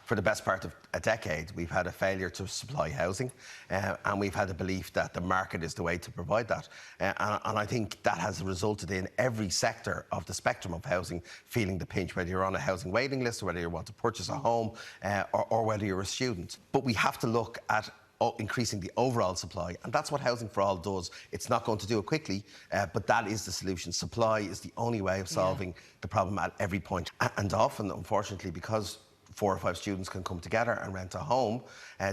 for the best part of a decade, we've had a failure to supply housing, and we've had a belief that the market is the way to provide that. And I think that has resulted in every sector of the spectrum of housing feeling the pinch, whether you're on a housing waiting list, or whether you want to purchase a home, or whether you're a student. But we have to look at increasing the overall supply, and that's what Housing for All does. It's not going to do it quickly, but that is the solution. Supply is the only way of solving the problem at every point. And often, unfortunately, because 4 or 5 students can come together and rent a home,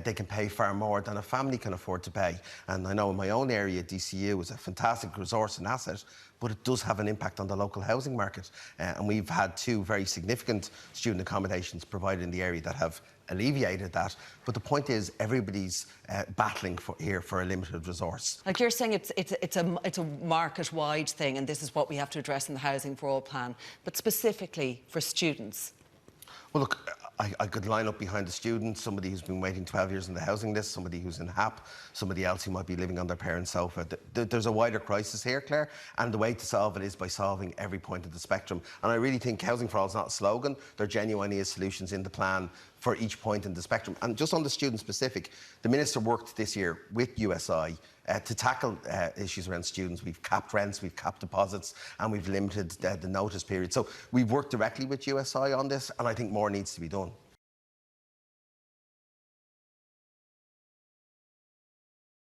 they can pay far more than a family can afford to pay. And I know in my own area, DCU is a fantastic resource and asset, but it does have an impact on the local housing market. And we've had 2 very significant student accommodations provided in the area that have alleviated that. But the point is, everybody's battling for a limited resource. Like you're saying, it's a market-wide thing, and this is what we have to address in the Housing for All plan. But specifically for students. Well, look, I could line up behind a student, somebody who's been waiting 12 years on the housing list, somebody who's in HAP, somebody else who might be living on their parents' sofa. There's a wider crisis here, Claire, and the way to solve it is by solving every point of the spectrum. And I really think Housing for All is not a slogan. There genuinely is solutions in the plan for each point in the spectrum. And just on the student specific, the Minister worked this year with USI to tackle issues around students. We've capped rents, we've capped deposits, and we've limited the notice period. So we've worked directly with USI on this, and I think more needs to be done.